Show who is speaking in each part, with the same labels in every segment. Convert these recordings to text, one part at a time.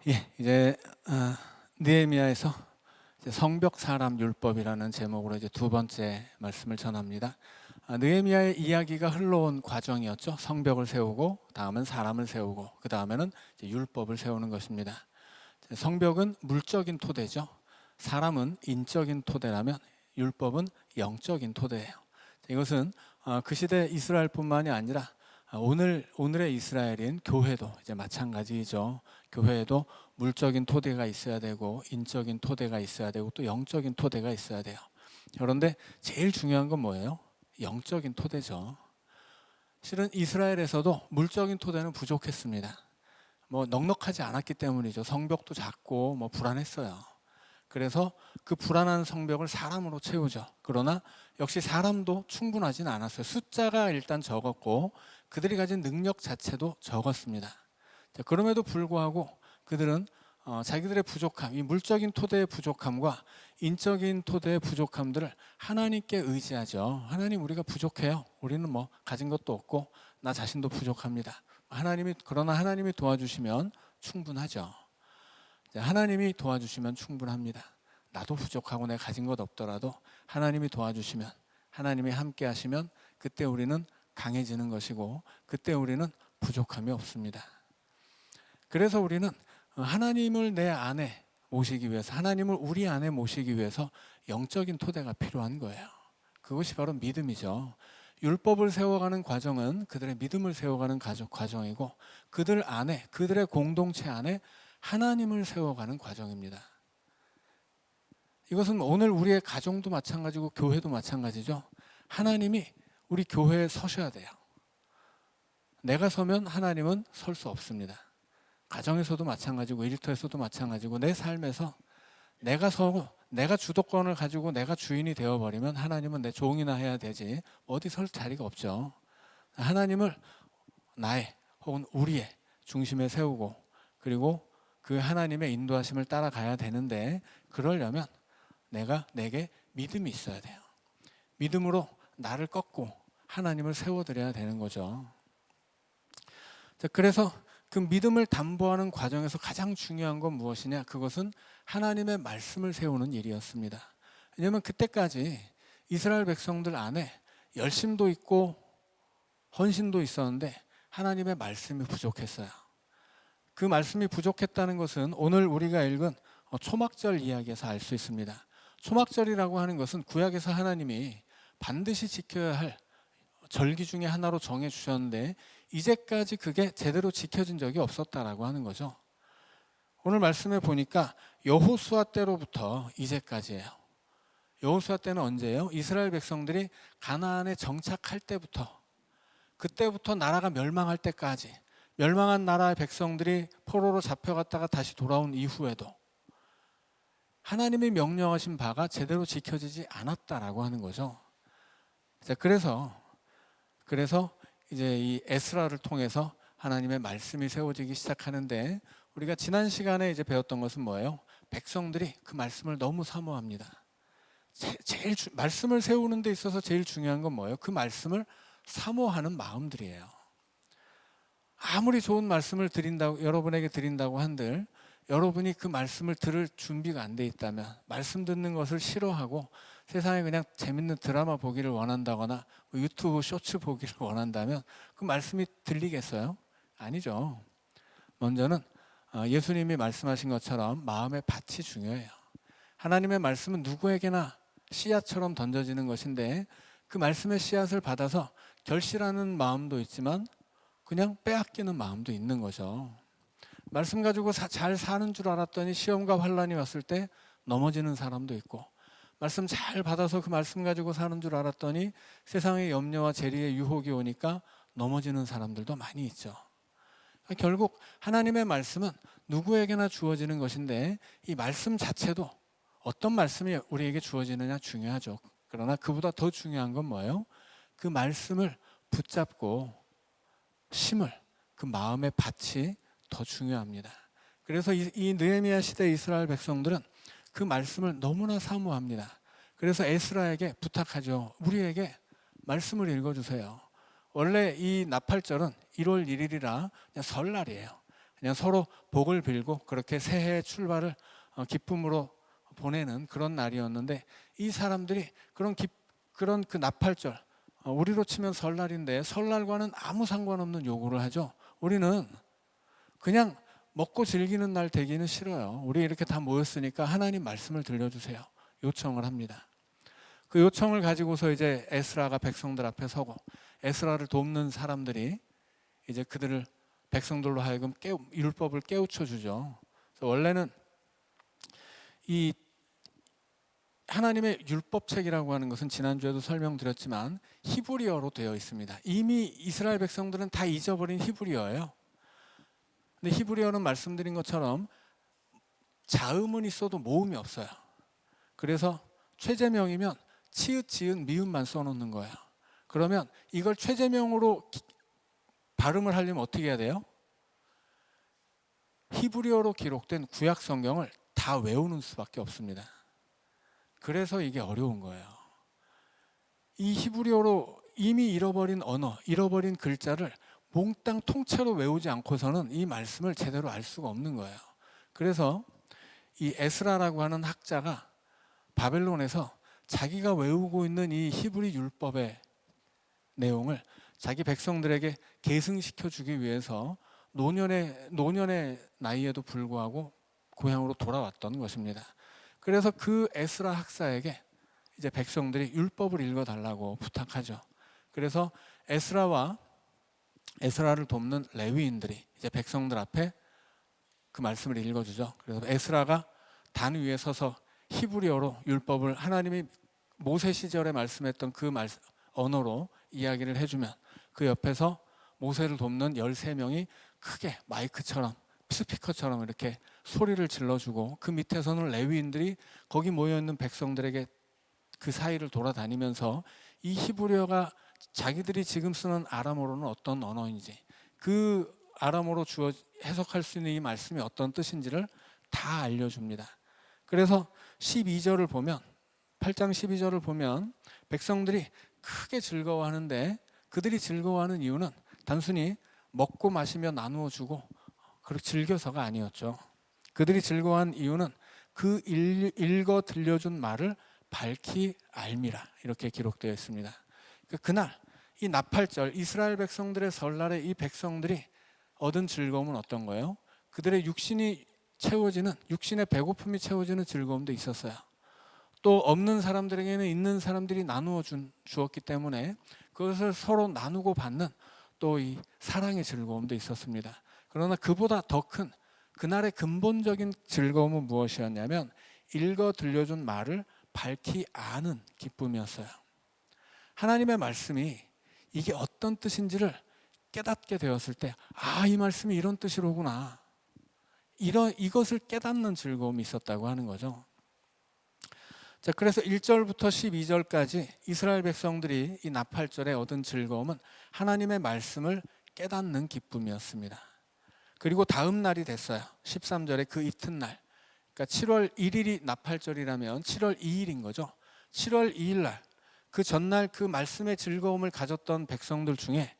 Speaker 1: 이제 느헤미야에서 이제 성벽 사람 율법이라는 제목으로 이제 두 번째 말씀을 전합니다. 느헤미야의 이야기가 흘러온 과정이었죠. 성벽을 세우고, 다음은 사람을 세우고, 그 다음에는 율법을 세우는 것입니다. 성벽은 물적인 토대죠. 사람은 인적인 토대라면 율법은 영적인 토대예요. 이것은 그 시대 이스라엘뿐만이 아니라 오늘의 이스라엘인 교회도 이제 마찬가지죠. 교회에도 물적인 토대가 있어야 되고, 인적인 토대가 있어야 되고, 또 영적인 토대가 있어야 돼요. 그런데 제일 중요한 건 뭐예요? 영적인 토대죠. 실은 이스라엘에서도 물적인 토대는 부족했습니다. 넉넉하지 않았기 때문이죠. 성벽도 작고 불안했어요. 그래서 그 불안한 성벽을 사람으로 채우죠. 그러나 역시 사람도 충분하진 않았어요. 숫자가 일단 적었고 그들이 가진 능력 자체도 적었습니다. 그럼에도 불구하고 그들은 자기들의 부족함, 이 물적인 토대의 부족함과 인적인 토대의 부족함들을 하나님께 의지하죠. 하나님, 우리가 부족해요. 우리는 가진 것도 없고 나 자신도 부족합니다. 그러나 하나님이 도와주시면 충분하죠. 하나님이 도와주시면 충분합니다. 나도 부족하고 내가 가진 것 없더라도 하나님이 도와주시면, 하나님이 함께 하시면 그때 우리는 강해지는 것이고, 그때 우리는 부족함이 없습니다. 그래서 우리는 하나님을 내 안에 모시기 위해서, 하나님을 우리 안에 모시기 위해서 영적인 토대가 필요한 거예요. 그것이 바로 믿음이죠. 율법을 세워가는 과정은 그들의 믿음을 세워가는 과정이고, 그들 안에, 그들의 공동체 안에 하나님을 세워가는 과정입니다. 이것은 오늘 우리의 가정도 마찬가지고 교회도 마찬가지죠. 하나님이 우리 교회에 서셔야 돼요. 내가 서면 하나님은 설 수 없습니다. 가정에서도 마찬가지고 일터에서도 마찬가지고 내 삶에서 내가 서고 내가 주도권을 가지고 내가 주인이 되어버리면 하나님은 내 종이나 해야 되지 어디 설 자리가 없죠. 하나님을 나의 혹은 우리의 중심에 세우고, 그리고 그 하나님의 인도하심을 따라가야 되는데, 그러려면 내게 믿음이 있어야 돼요. 믿음으로 나를 꺾고 하나님을 세워드려야 되는 거죠. 그래서 그 믿음을 담보하는 과정에서 가장 중요한 건 무엇이냐? 그것은 하나님의 말씀을 세우는 일이었습니다. 왜냐하면 그때까지 이스라엘 백성들 안에 열심도 있고 헌신도 있었는데 하나님의 말씀이 부족했어요. 그 말씀이 부족했다는 것은 오늘 우리가 읽은 초막절 이야기에서 알 수 있습니다. 초막절이라고 하는 것은 구약에서 하나님이 반드시 지켜야 할 절기 중에 하나로 정해 주셨는데 이제까지 그게 제대로 지켜진 적이 없었다라고 하는 거죠. 오늘 말씀에 보니까 여호수아 때로부터 이제까지예요. 여호수아 때는 언제예요? 이스라엘 백성들이 가나안에 정착할 때부터, 그때부터 나라가 멸망할 때까지, 멸망한 나라의 백성들이 포로로 잡혀갔다가 다시 돌아온 이후에도 하나님이 명령하신 바가 제대로 지켜지지 않았다라고 하는 거죠. 그래서 이제 이 에스라를 통해서 하나님의 말씀이 세워지기 시작하는데, 우리가 지난 시간에 이제 배웠던 것은 뭐예요? 백성들이 그 말씀을 너무 사모합니다. 말씀을 세우는 데 있어서 제일 중요한 건 뭐예요? 그 말씀을 사모하는 마음들이에요. 아무리 좋은 말씀을 여러분에게 드린다고 한들 여러분이 그 말씀을 들을 준비가 안 돼 있다면, 말씀 듣는 것을 싫어하고 세상에 그냥 재밌는 드라마 보기를 원한다거나 유튜브 쇼츠 보기를 원한다면 그 말씀이 들리겠어요? 아니죠. 먼저는 예수님이 말씀하신 것처럼 마음의 밭이 중요해요. 하나님의 말씀은 누구에게나 씨앗처럼 던져지는 것인데, 그 말씀의 씨앗을 받아서 결실하는 마음도 있지만 그냥 빼앗기는 마음도 있는 거죠. 말씀 가지고 잘 사는 줄 알았더니 시험과 환난이 왔을 때 넘어지는 사람도 있고, 말씀 잘 받아서 그 말씀 가지고 사는 줄 알았더니 세상의 염려와 재리의 유혹이 오니까 넘어지는 사람들도 많이 있죠. 결국 하나님의 말씀은 누구에게나 주어지는 것인데, 이 말씀 자체도 어떤 말씀이 우리에게 주어지느냐 중요하죠. 그러나 그보다 더 중요한 건 뭐예요? 그 말씀을 붙잡고 심을 그 마음의 밭이 더 중요합니다. 그래서 이 느헤미야 시대 이스라엘 백성들은 그 말씀을 너무나 사모합니다. 그래서 에스라에게 부탁하죠. 우리에게 말씀을 읽어주세요. 원래 이 나팔절은 1월 1일이라 그냥 설날이에요. 그냥 서로 복을 빌고 그렇게 새해 출발을 기쁨으로 보내는 그런 날이었는데, 이 사람들이 그런 그 나팔절, 우리로 치면 설날인데 설날과는 아무 상관없는 요구를 하죠. 우리는 그냥 먹고 즐기는 날 되기는 싫어요. 우리 이렇게 다 모였으니까 하나님 말씀을 들려주세요. 요청을 합니다. 그 요청을 가지고서 이제 에스라가 백성들 앞에 서고, 에스라를 돕는 사람들이 이제 그들을 백성들로 하여금 율법을 깨우쳐 주죠. 원래는 이 하나님의 율법책이라고 하는 것은 지난주에도 설명드렸지만 히브리어로 되어 있습니다. 이미 이스라엘 백성들은 다 잊어버린 히브리어예요. 근데 히브리어는 말씀드린 것처럼 자음은 있어도 모음이 없어요. 그래서 최제명이면 치읓, 지읒, 미음만 써놓는 거예요. 그러면 이걸 최제명으로 발음을 하려면 어떻게 해야 돼요? 히브리어로 기록된 구약 성경을 다 외우는 수밖에 없습니다. 그래서 이게 어려운 거예요. 이 히브리어로 이미 잃어버린 언어, 잃어버린 글자를 몽땅 통째로 외우지 않고서는 이 말씀을 제대로 알 수가 없는 거예요. 그래서 이 에스라라고 하는 학자가 바벨론에서 자기가 외우고 있는 이 히브리 율법의 내용을 자기 백성들에게 계승시켜 주기 위해서 노년의 나이에도 불구하고 고향으로 돌아왔던 것입니다. 그래서 그 에스라 학사에게 이제 백성들이 율법을 읽어달라고 부탁하죠. 그래서 에스라를 돕는 레위인들이 이제 백성들 앞에 그 말씀을 읽어주죠. 그래서 에스라가 단 위에 서서 히브리어로 율법을 하나님이 모세 시절에 말씀했던 그 언어로 이야기를 해주면, 그 옆에서 모세를 돕는 13명이 크게 마이크처럼, 스피커처럼 이렇게 소리를 질러주고, 그 밑에서는 레위인들이 거기 모여있는 백성들에게 그 사이를 돌아다니면서 이 히브리어가 자기들이 지금 쓰는 아람어로는 어떤 언어인지, 그 아람어로 해석할 수 있는 이 말씀이 어떤 뜻인지를 다 알려줍니다. 그래서 12절을 보면, 8장 12절을 보면 백성들이 크게 즐거워하는데, 그들이 즐거워하는 이유는 단순히 먹고 마시며 나누어 주고 그렇게 즐겨서가 아니었죠. 그들이 즐거워한 이유는 그 읽어 들려준 말을 밝히 알미라, 이렇게 기록되어 있습니다. 그날 이 나팔절, 이스라엘 백성들의 설날에 이 백성들이 얻은 즐거움은 어떤 거예요? 그들의 육신의 배고픔이 채워지는 즐거움도 있었어요. 또 없는 사람들에게는 있는 사람들이 나누어 주었기 때문에 그것을 서로 나누고 받는 또 이 사랑의 즐거움도 있었습니다. 그러나 그보다 더 큰 그날의 근본적인 즐거움은 무엇이었냐면, 읽어 들려준 말을 밝히 아는 기쁨이었어요. 하나님의 말씀이 이게 어떤 뜻인지를 깨닫게 되었을 때, 이 말씀이 이런 뜻이로구나, 이것을 깨닫는 즐거움이 있었다고 하는 거죠. 자, 그래서 1절부터 12절까지 이스라엘 백성들이 이 나팔절에 얻은 즐거움은 하나님의 말씀을 깨닫는 기쁨이었습니다. 그리고 다음 날이 됐어요. 13절에 그 이튿날, 그러니까 7월 1일이 나팔절이라면 7월 2일인 거죠. 7월 2일 날, 그 전날 그 말씀의 즐거움을 가졌던 백성들 중에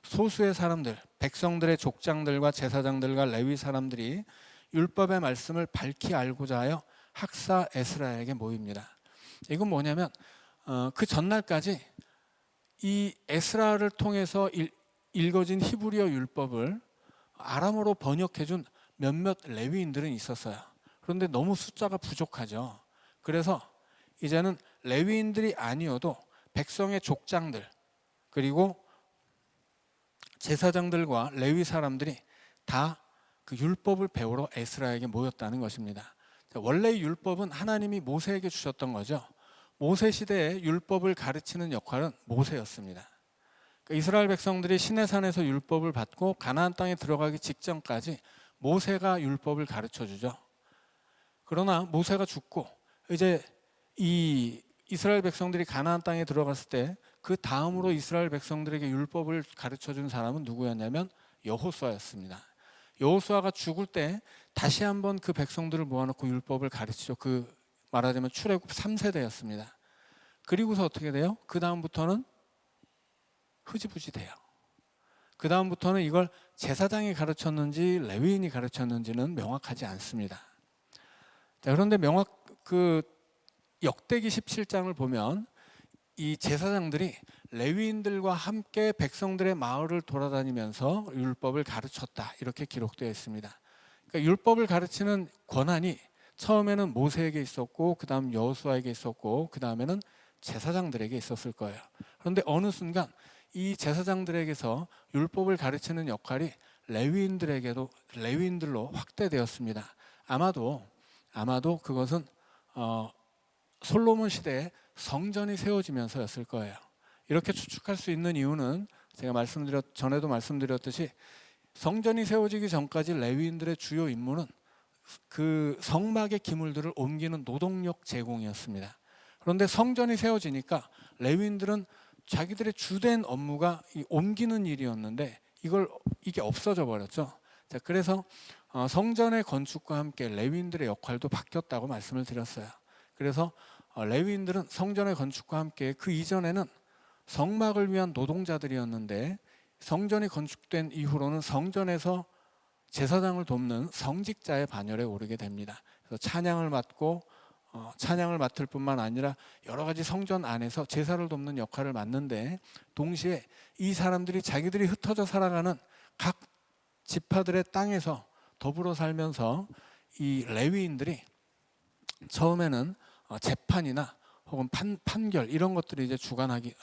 Speaker 1: 소수의 사람들, 백성들의 족장들과 제사장들과 레위 사람들이 율법의 말씀을 밝히 알고자 하여 학사 에스라에게 모입니다. 이건 뭐냐면 그 전날까지 이 에스라를 통해서 읽어진 히브리어 율법을 아람어로 번역해준 몇몇 레위인들은 있었어요. 그런데 너무 숫자가 부족하죠. 그래서 이제는 레위인들이 아니어도 백성의 족장들, 그리고 제사장들과 레위 사람들이 다 그 율법을 배우러 에스라에게 모였다는 것입니다. 원래 율법은 하나님이 모세에게 주셨던 거죠. 모세 시대에 율법을 가르치는 역할은 모세였습니다. 그러니까 이스라엘 백성들이 시내산에서 율법을 받고 가나안 땅에 들어가기 직전까지 모세가 율법을 가르쳐 주죠. 그러나 모세가 죽고 이제 이 이스라엘 백성들이 가나안 땅에 들어갔을 때 그 다음으로 이스라엘 백성들에게 율법을 가르쳐 준 사람은 누구였냐면 여호수아였습니다. 여호수아가 죽을 때 다시 한번 그 백성들을 모아놓고 율법을 가르치죠. 그 말하자면 출애굽 3세대였습니다. 그리고서 어떻게 돼요? 그 다음부터는 흐지부지 돼요. 그 다음부터는 이걸 제사장이 가르쳤는지 레위인이 가르쳤는지는 명확하지 않습니다. 자, 그런데 역대기 17장을 보면 이 제사장들이 레위인들과 함께 백성들의 마을을 돌아다니면서 율법을 가르쳤다, 이렇게 기록되어 있습니다. 그러니까 율법을 가르치는 권한이 처음에는 모세에게 있었고, 그 다음 여호수아에게 있었고, 그 다음에는 제사장들에게 있었을 거예요. 그런데 어느 순간 이 제사장들에게서 율법을 가르치는 역할이 레위인들로 확대되었습니다. 아마도 그것은 솔로몬 시대에 성전이 세워지면서였을 거예요. 이렇게 추측할 수 있는 이유는 제가 전에도 말씀드렸듯이 성전이 세워지기 전까지 레위인들의 주요 임무는 그 성막의 기물들을 옮기는 노동력 제공이었습니다. 그런데 성전이 세워지니까 레위인들은 자기들의 주된 업무가 이 옮기는 일이었는데 이게 없어져 버렸죠. 자, 그래서 성전의 건축과 함께 레위인들의 역할도 바뀌었다고 말씀을 드렸어요. 그래서 레위인들은 성전의 건축과 함께 그 이전에는 성막을 위한 노동자들이었는데 성전이 건축된 이후로는 성전에서 제사장을 돕는 성직자의 반열에 오르게 됩니다. 그래서 찬양을 맡을 뿐만 아니라 여러 가지 성전 안에서 제사를 돕는 역할을 맡는데, 동시에 이 사람들이 자기들이 흩어져 살아가는 각 지파들의 땅에서 더불어 살면서 이 레위인들이 처음에는 재판이나 혹은 판결 이런 것들을 이제 주관하게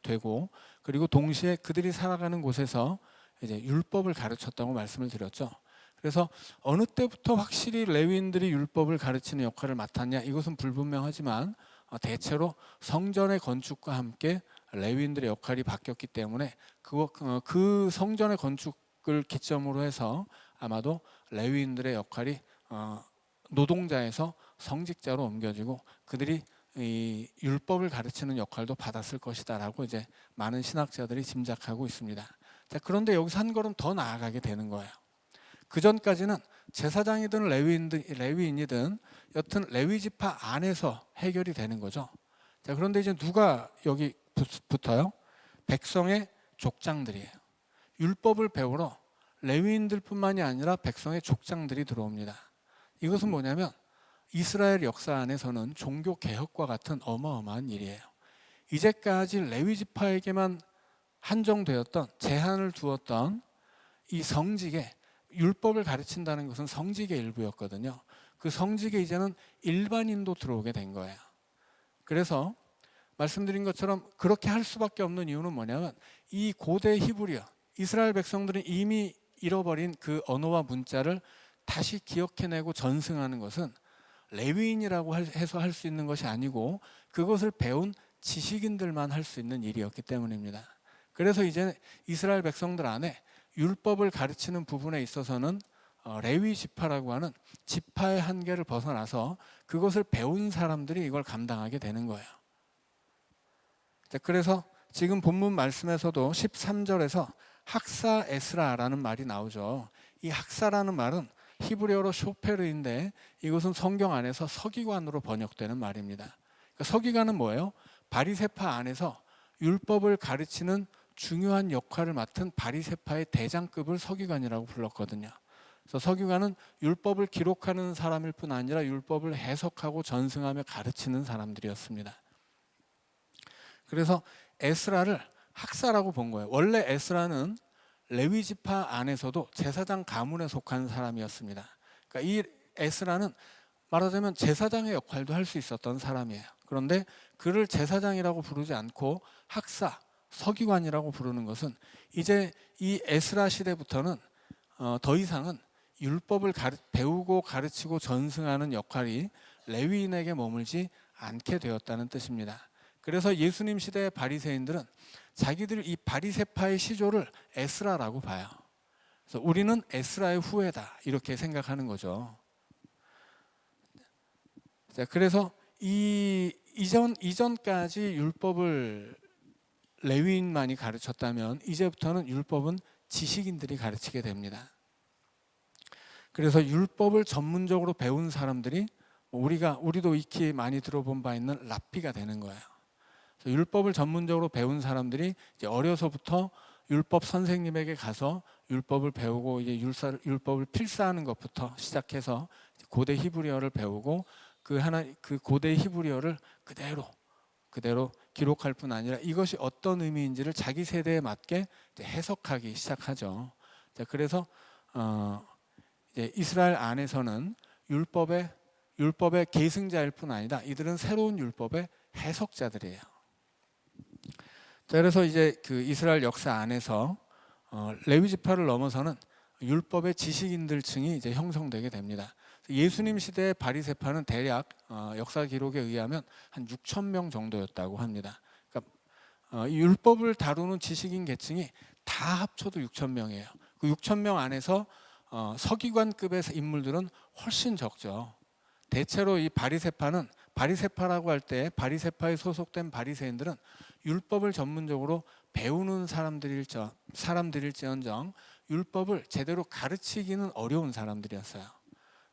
Speaker 1: 되고, 그리고 동시에 그들이 살아가는 곳에서 이제 율법을 가르쳤다고 말씀을 드렸죠. 그래서 어느 때부터 확실히 레위인들이 율법을 가르치는 역할을 맡았냐, 이것은 불분명하지만 대체로 성전의 건축과 함께 레위인들의 역할이 바뀌었기 때문에 그 성전의 건축을 기점으로 해서 아마도 레위인들의 역할이 노동자에서 성직자로 옮겨지고 그들이 이 율법을 가르치는 역할도 받았을 것이다라고 이제 많은 신학자들이 짐작하고 있습니다. 자, 그런데 여기서 한 걸음 더 나아가게 되는 거예요. 그 전까지는 제사장이든 레위인이든 여튼 레위 지파 안에서 해결이 되는 거죠. 자, 그런데 이제 누가 여기 붙어요? 백성의 족장들이에요. 율법을 배우러 레위인들뿐만이 아니라 백성의 족장들이 들어옵니다. 이것은 뭐냐면 이스라엘 역사 안에서는 종교 개혁과 같은 어마어마한 일이에요. 이제까지 레위 지파에게만 한정되었던, 제한을 두었던 이 성직에, 율법을 가르친다는 것은 성직의 일부였거든요. 그 성직에 이제는 일반인도 들어오게 된 거예요. 그래서 말씀드린 것처럼 그렇게 할 수밖에 없는 이유는 뭐냐면 이 고대 히브리어, 이스라엘 백성들은 이미 잃어버린 그 언어와 문자를 다시 기억해내고 전승하는 것은 레위인이라고 해서 할 수 있는 것이 아니고 그것을 배운 지식인들만 할 수 있는 일이었기 때문입니다. 그래서 이제 이스라엘 백성들 안에 율법을 가르치는 부분에 있어서는 레위 지파라고 하는 지파의 한계를 벗어나서 그것을 배운 사람들이 이걸 감당하게 되는 거예요. 그래서 지금 본문 말씀에서도 13절에서 학사 에스라라는 말이 나오죠. 이 학사라는 말은 히브리어로 쇼페르인데 이것은 성경 안에서 서기관으로 번역되는 말입니다. 그러니까 서기관은 뭐예요? 바리새파 안에서 율법을 가르치는 중요한 역할을 맡은 바리새파의 대장급을 서기관이라고 불렀거든요. 그래서 서기관은 율법을 기록하는 사람일 뿐 아니라 율법을 해석하고 전승하며 가르치는 사람들이었습니다. 그래서 에스라를 학사라고 본 거예요. 원래 에스라는 레위 지파 안에서도 제사장 가문에 속한 사람이었습니다. 그러니까 이 에스라는 말하자면 제사장의 역할도 할 수 있었던 사람이에요. 그런데 그를 제사장이라고 부르지 않고 학사, 서기관이라고 부르는 것은 이제 이 에스라 시대부터는 더 이상은 율법을 배우고 가르치고 전승하는 역할이 레위인에게 머물지 않게 되었다는 뜻입니다. 그래서 예수님 시대의 바리새인들은 자기들 이 바리새파의 시조를 에스라라고 봐요. 그래서 우리는 에스라의 후예다 이렇게 생각하는 거죠. 자, 그래서 이전까지 율법을 레위인만이 가르쳤다면 이제부터는 율법은 지식인들이 가르치게 됩니다. 그래서 율법을 전문적으로 배운 사람들이 우리도 익히 많이 들어본 바 있는 랍비가 되는 거예요. 율법을 전문적으로 배운 사람들이 이제 어려서부터 율법 선생님에게 가서 율법을 배우고 이제 율법을 필사하는 것부터 시작해서 고대 히브리어를 배우고 그 고대 히브리어를 그대로 기록할 뿐 아니라 이것이 어떤 의미인지를 자기 세대에 맞게 이제 해석하기 시작하죠. 자, 그래서 이제 이스라엘 안에서는 율법의 계승자일 뿐 아니라 이들은 새로운 율법의 해석자들이에요. 자, 그래서 이제 그 이스라엘 역사 안에서 레위 지파를 넘어서는 율법의 지식인들층이 이제 형성되게 됩니다. 예수님 시대의 바리새파는 대략 역사 기록에 의하면 한 6천 명 정도였다고 합니다. 그러니까 이 율법을 다루는 지식인 계층이 다 합쳐도 6천 명이에요. 그 6천 명 안에서 서기관급의 인물들은 훨씬 적죠. 대체로 이 바리새파라고 할 때 바리새파에 소속된 바리새인들은 율법을 전문적으로 배우는 사람들일지언정 율법을 제대로 가르치기는 어려운 사람들이었어요.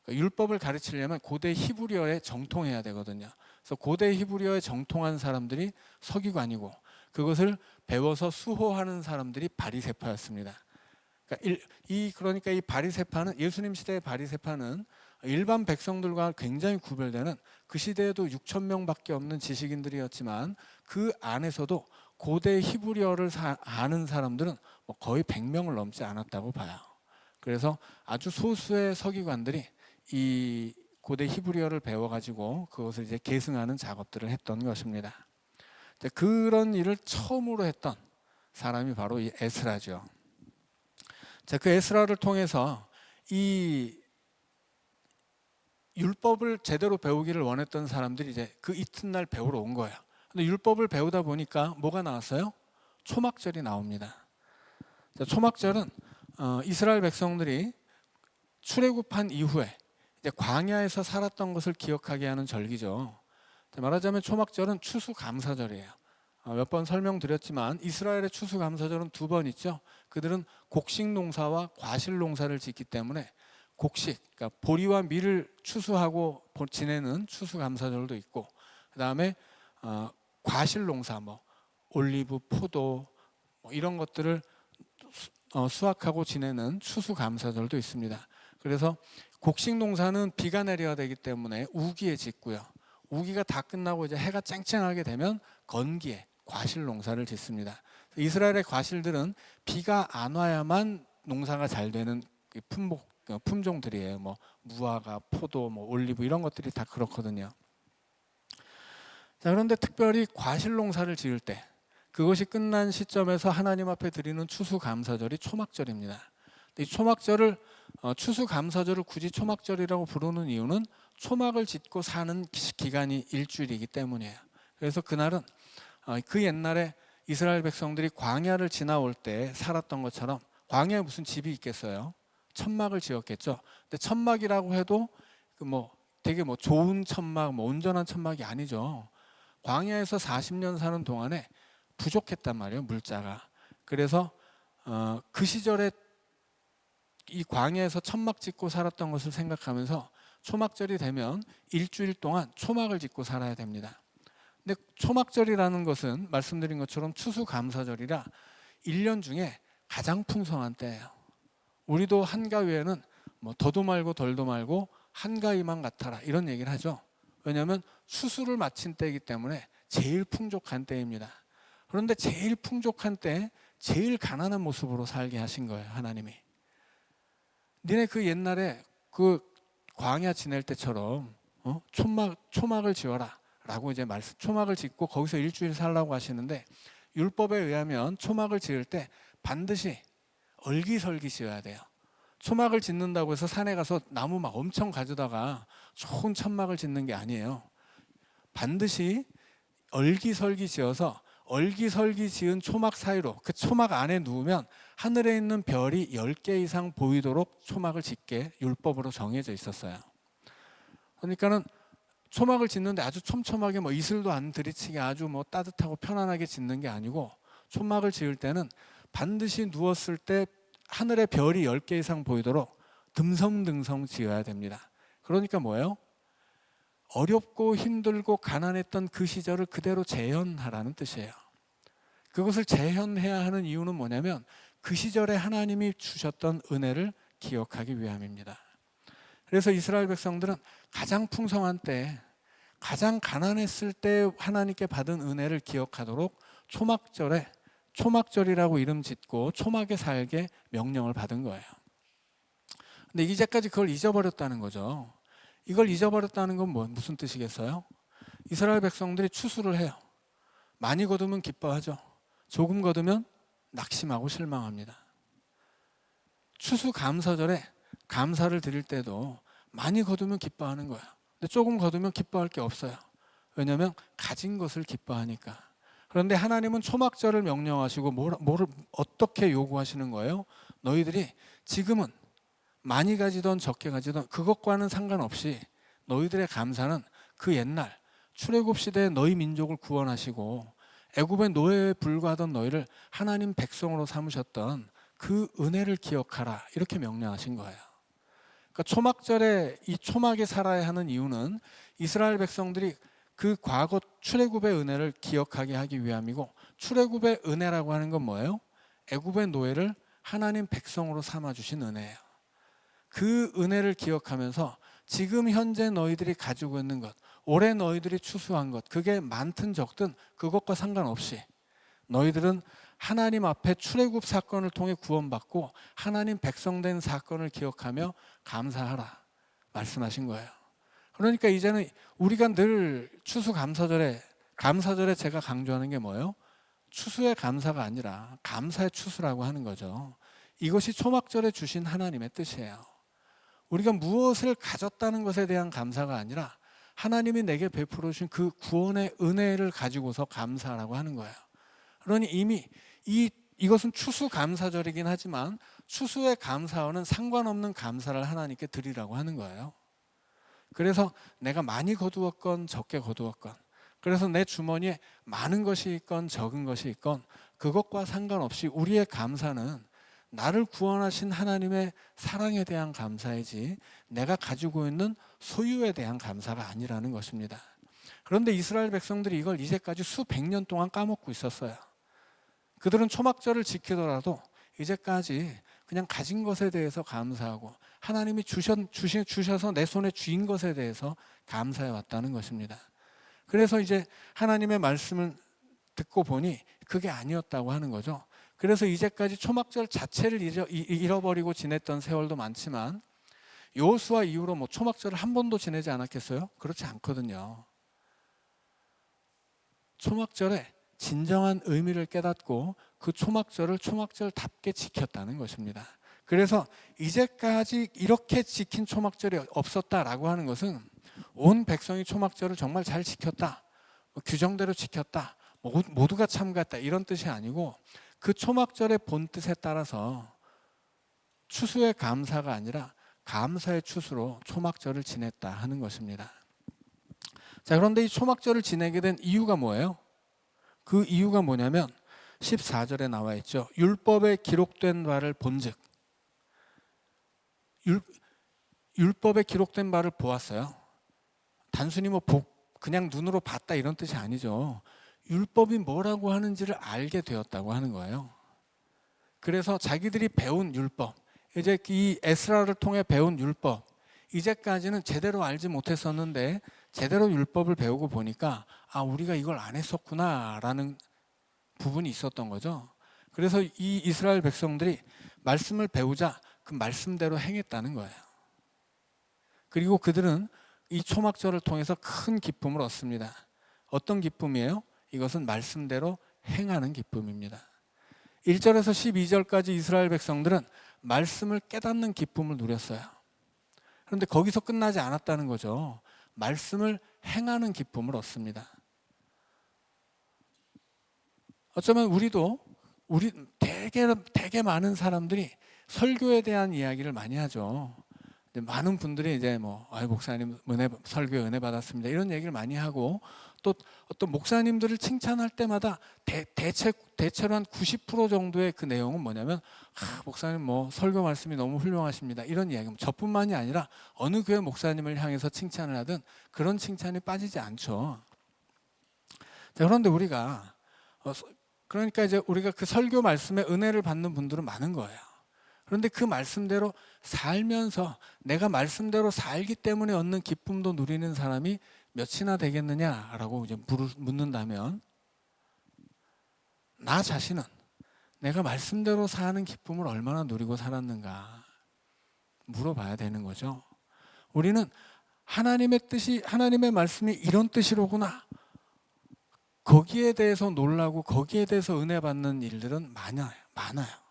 Speaker 1: 율법을 가르치려면 고대 히브리어에 정통해야 되거든요. 그래서 고대 히브리어에 정통한 사람들이 서기관이고 그것을 배워서 수호하는 사람들이 바리새파였습니다. 그러니까 이 바리새파는 예수님 시대의 바리새파는 일반 백성들과 굉장히 구별되는 그 시대에도 6천 명밖에 없는 지식인들이었지만 그 안에서도 고대 히브리어를 아는 사람들은 거의 100명을 넘지 않았다고 봐요. 그래서 아주 소수의 서기관들이 이 고대 히브리어를 배워가지고 그것을 이제 계승하는 작업들을 했던 것입니다. 그런 일을 처음으로 했던 사람이 바로 이 에스라죠. 자, 그 에스라를 통해서 이 율법을 제대로 배우기를 원했던 사람들이 이제 그 이튿날 배우러 온 거예요. 근데 율법을 배우다 보니까 뭐가 나왔어요? 초막절이 나옵니다. 자, 초막절은 이스라엘 백성들이 출애굽한 이후에 이제 광야에서 살았던 것을 기억하게 하는 절기죠. 말하자면 초막절은 추수감사절이에요. 몇 번 설명드렸지만 이스라엘의 추수감사절은 2번 있죠. 그들은 곡식 농사와 과실 농사를 짓기 때문에 곡식, 그러니까 보리와 밀을 추수하고 지내는 추수감사절도 있고, 그 다음에 과실 농사, 올리브, 포도 이런 것들을 수확하고 지내는 추수감사절도 있습니다. 그래서 곡식 농사는 비가 내려야 되기 때문에 우기에 짓고요. 우기가 다 끝나고 이제 해가 쨍쨍하게 되면 건기에 과실 농사를 짓습니다. 이스라엘의 과실들은 비가 안 와야만 농사가 잘 되는 품종들이에요. 무화과, 포도, 올리브 이런 것들이 다 그렇거든요. 자, 그런데 특별히 과실 농사를 지을 때 그것이 끝난 시점에서 하나님 앞에 드리는 추수감사절이 초막절입니다. 이 초막절을 추수감사절을 굳이 초막절이라고 부르는 이유는 초막을 짓고 사는 기간이 일주일이기 때문이에요. 그래서 그날은 그 옛날에 이스라엘 백성들이 광야를 지나올 때 살았던 것처럼 광야에 무슨 집이 있겠어요? 천막을 지었겠죠. 근데 천막이라고 해도 되게 좋은 천막, 온전한 천막이 아니죠. 광야에서 40년 사는 동안에 부족했단 말이에요, 물자가. 그래서 그 시절에 이 광야에서 천막 짓고 살았던 것을 생각하면서 초막절이 되면 일주일 동안 초막을 짓고 살아야 됩니다. 근데 초막절이라는 것은 말씀드린 것처럼 추수감사절이라 1년 중에 가장 풍성한 때예요. 우리도 한가위에는 더도 말고 덜도 말고 한가위만 같아라 이런 얘기를 하죠. 왜냐하면 추수를 마친 때이기 때문에 제일 풍족한 때입니다. 그런데 제일 풍족한 때 제일 가난한 모습으로 살게 하신 거예요, 하나님이. 니네 그 옛날에 그 광야 지낼 때처럼 초막을 지어라 라고 이제 초막을 짓고 거기서 일주일 살라고 하시는데, 율법에 의하면 초막을 지을 때 반드시 얼기설기 지어야 돼요. 초막을 짓는다고 해서 산에 가서 나무 막 엄청 가져다가 좋은 천막을 짓는 게 아니에요. 반드시 얼기설기 지어서 얼기설기 지은 초막 사이로 그 초막 안에 누우면 하늘에 있는 별이 10개 이상 보이도록 초막을 짓게 율법으로 정해져 있었어요. 그러니까는 초막을 짓는데 아주 촘촘하게 이슬도 안 들이치게 아주 따뜻하고 편안하게 짓는 게 아니고, 초막을 지을 때는 반드시 누웠을 때 하늘에 별이 10개 이상 보이도록 듬성듬성 지어야 됩니다. 그러니까 뭐예요? 어렵고 힘들고 가난했던 그 시절을 그대로 재현하라는 뜻이에요. 그것을 재현해야 하는 이유는 뭐냐면 그 시절에 하나님이 주셨던 은혜를 기억하기 위함입니다. 그래서 이스라엘 백성들은 가장 풍성한 때, 가장 가난했을 때 하나님께 받은 은혜를 기억하도록 초막절이라고 이름 짓고 초막에 살게 명령을 받은 거예요. 근데 이제까지 그걸 잊어버렸다는 거죠. 이걸 잊어버렸다는 건 무슨 뜻이겠어요? 이스라엘 백성들이 추수를 해요. 많이 거두면 기뻐하죠. 조금 거두면 낙심하고 실망합니다. 추수감사절에 감사를 드릴 때도 많이 거두면 기뻐하는 거예요. 근데 조금 거두면 기뻐할 게 없어요. 왜냐하면 가진 것을 기뻐하니까. 그런데 하나님은 초막절을 명령하시고 뭐를 어떻게 요구하시는 거예요? 너희들이 지금은 많이 가지던 적게 가지던 그것과는 상관없이 너희들의 감사는 그 옛날 출애굽 시대에 너희 민족을 구원하시고 애굽의 노예에 불과하던 너희를 하나님 백성으로 삼으셨던 그 은혜를 기억하라, 이렇게 명령하신 거예요. 그러니까 초막절에 이 초막에 살아야 하는 이유는 이스라엘 백성들이 그 과거 출애굽의 은혜를 기억하게 하기 위함이고, 출애굽의 은혜라고 하는 건 뭐예요? 애굽의 노예를 하나님 백성으로 삼아주신 은혜예요. 그 은혜를 기억하면서 지금 현재 너희들이 가지고 있는 것, 올해 너희들이 추수한 것, 그게 많든 적든 그것과 상관없이 너희들은 하나님 앞에 출애굽 사건을 통해 구원받고 하나님 백성 된 사건을 기억하며 감사하라 말씀하신 거예요. 그러니까 이제는 우리가 늘 감사절에 제가 강조하는 게 뭐예요? 추수의 감사가 아니라 감사의 추수라고 하는 거죠. 이것이 초막절에 주신 하나님의 뜻이에요. 우리가 무엇을 가졌다는 것에 대한 감사가 아니라 하나님이 내게 베풀어 주신 그 구원의 은혜를 가지고서 감사라고 하는 거예요. 그러니 이미 이것은 추수감사절이긴 하지만 추수의 감사와는 상관없는 감사를 하나님께 드리라고 하는 거예요. 그래서 내가 많이 거두었건 적게 거두었건, 그래서 내 주머니에 많은 것이 있건 적은 것이 있건 그것과 상관없이 우리의 감사는 나를 구원하신 하나님의 사랑에 대한 감사이지 내가 가지고 있는 소유에 대한 감사가 아니라는 것입니다. 그런데 이스라엘 백성들이 이걸 이제까지 수백 년 동안 까먹고 있었어요. 그들은 초막절을 지키더라도 이제까지 그냥 가진 것에 대해서 감사하고 하나님이 주셔서 내 손에 쥐인 것에 대해서 감사해 왔다는 것입니다. 그래서 이제 하나님의 말씀을 듣고 보니 그게 아니었다고 하는 거죠. 그래서 이제까지 초막절 자체를 잃어버리고 지냈던 세월도 많지만 여호수아 이후로 초막절을 한 번도 지내지 않았겠어요? 그렇지 않거든요. 초막절에 진정한 의미를 깨닫고 그 초막절을 초막절답게 지켰다는 것입니다. 그래서 이제까지 이렇게 지킨 초막절이 없었다라고 하는 것은 온 백성이 초막절을 정말 잘 지켰다, 규정대로 지켰다, 모두가 참가했다, 이런 뜻이 아니고 그 초막절의 본뜻에 따라서 추수의 감사가 아니라 감사의 추수로 초막절을 지냈다 하는 것입니다. 자, 그런데 이 초막절을 지내게 된 이유가 뭐예요? 그 이유가 뭐냐면 14절에 나와 있죠. 율법에 기록된 바를 본즉. 율법에 기록된 바를 보았어요. 단순히 그냥 눈으로 봤다 이런 뜻이 아니죠. 율법이 뭐라고 하는지를 알게 되었다고 하는 거예요. 그래서 자기들이 배운 율법, 이제 이 에스라를 통해 배운 율법, 이제까지는 제대로 알지 못했었는데 제대로 율법을 배우고 보니까 우리가 이걸 안 했었구나라는 부분이 있었던 거죠. 그래서 이 이스라엘 백성들이 말씀을 배우자 그 말씀대로 행했다는 거예요. 그리고 그들은 이 초막절을 통해서 큰 기쁨을 얻습니다. 어떤 기쁨이에요? 이것은 말씀대로 행하는 기쁨입니다. 1절에서 12절까지 이스라엘 백성들은 말씀을 깨닫는 기쁨을 누렸어요. 그런데 거기서 끝나지 않았다는 거죠. 말씀을 행하는 기쁨을 얻습니다. 어쩌면 우리 되게 많은 사람들이 설교에 대한 이야기를 많이 하죠. 많은 분들이 이제 목사님 설교에 은혜 받았습니다, 이런 얘기를 많이 하고, 또 어떤 목사님들을 칭찬할 때마다 대체로 한 90% 정도의 그 내용은 뭐냐면 목사님 설교 말씀이 너무 훌륭하십니다, 이런 이야기. 저뿐만이 아니라 어느 교회 목사님을 향해서 칭찬을 하든 그런 칭찬이 빠지지 않죠. 자, 그런데 우리가 그러니까 이제 우리가 그 설교 말씀에 은혜를 받는 분들은 많은 거예요. 그런데 그 말씀대로 살면서 내가 말씀대로 살기 때문에 얻는 기쁨도 누리는 사람이 몇이나 되겠느냐라고 이제 묻는다면, 나 자신은 내가 말씀대로 사는 기쁨을 얼마나 누리고 살았는가 물어봐야 되는 거죠. 우리는 하나님의 뜻이, 하나님의 말씀이 이런 뜻이로구나, 거기에 대해서 놀라고 거기에 대해서 은혜 받는 일들은 많아요.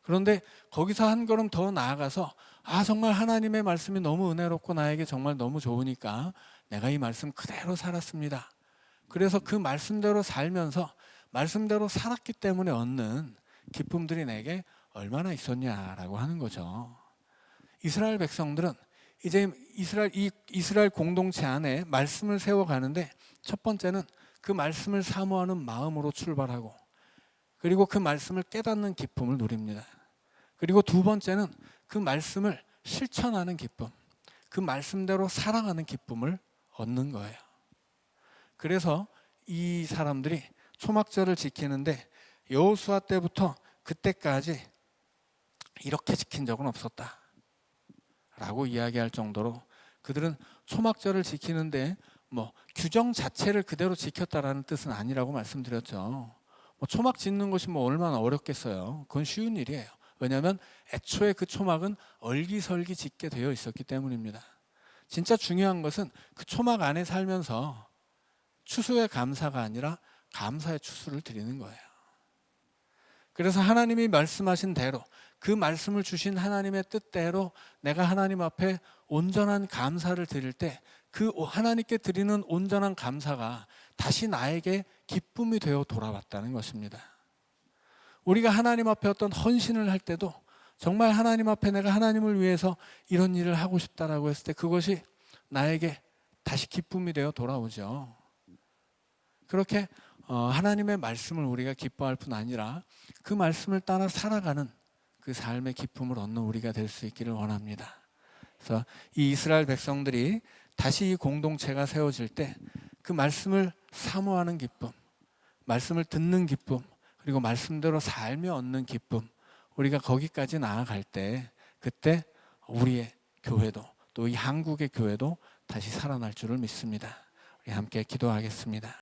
Speaker 1: 그런데 거기서 한 걸음 더 나아가서, 정말 하나님의 말씀이 너무 은혜롭고 나에게 정말 너무 좋으니까 내가 이 말씀 그대로 살았습니다. 그래서 그 말씀대로 살면서 말씀대로 살았기 때문에 얻는 기쁨들이 내게 얼마나 있었냐라고 하는 거죠. 이스라엘 백성들은 이제 이스라엘 공동체 안에 말씀을 세워가는데, 첫 번째는 그 말씀을 사모하는 마음으로 출발하고, 그리고 그 말씀을 깨닫는 기쁨을 누립니다. 그리고 두 번째는 그 말씀을 실천하는 기쁨, 그 말씀대로 살아가는 기쁨을 얻는 거예요. 그래서 이 사람들이 초막절을 지키는데 여호수아 때부터 그때까지 이렇게 지킨 적은 없었다 라고 이야기할 정도로, 그들은 초막절을 지키는데 규정 자체를 그대로 지켰다라는 뜻은 아니라고 말씀드렸죠. 초막 짓는 것이 얼마나 어렵겠어요. 그건 쉬운 일이에요. 왜냐하면 애초에 그 초막은 얼기설기 짓게 되어 있었기 때문입니다. 진짜 중요한 것은 그 초막 안에 살면서 추수의 감사가 아니라 감사의 추수를 드리는 거예요. 그래서 하나님이 말씀하신 대로, 그 말씀을 주신 하나님의 뜻대로 내가 하나님 앞에 온전한 감사를 드릴 때, 그 하나님께 드리는 온전한 감사가 다시 나에게 기쁨이 되어 돌아왔다는 것입니다. 우리가 하나님 앞에 어떤 헌신을 할 때도 정말 하나님 앞에 내가 하나님을 위해서 이런 일을 하고 싶다라고 했을 때 그것이 나에게 다시 기쁨이 되어 돌아오죠. 그렇게 하나님의 말씀을 우리가 기뻐할 뿐 아니라 그 말씀을 따라 살아가는 그 삶의 기쁨을 얻는 우리가 될 수 있기를 원합니다. 그래서 이 이스라엘 백성들이 다시 이 공동체가 세워질 때 그 말씀을 사모하는 기쁨, 말씀을 듣는 기쁨, 그리고 말씀대로 살며 얻는 기쁨, 우리가 거기까지 나아갈 때, 그때 우리의 교회도, 또 이 한국의 교회도 다시 살아날 줄을 믿습니다. 우리 함께 기도하겠습니다.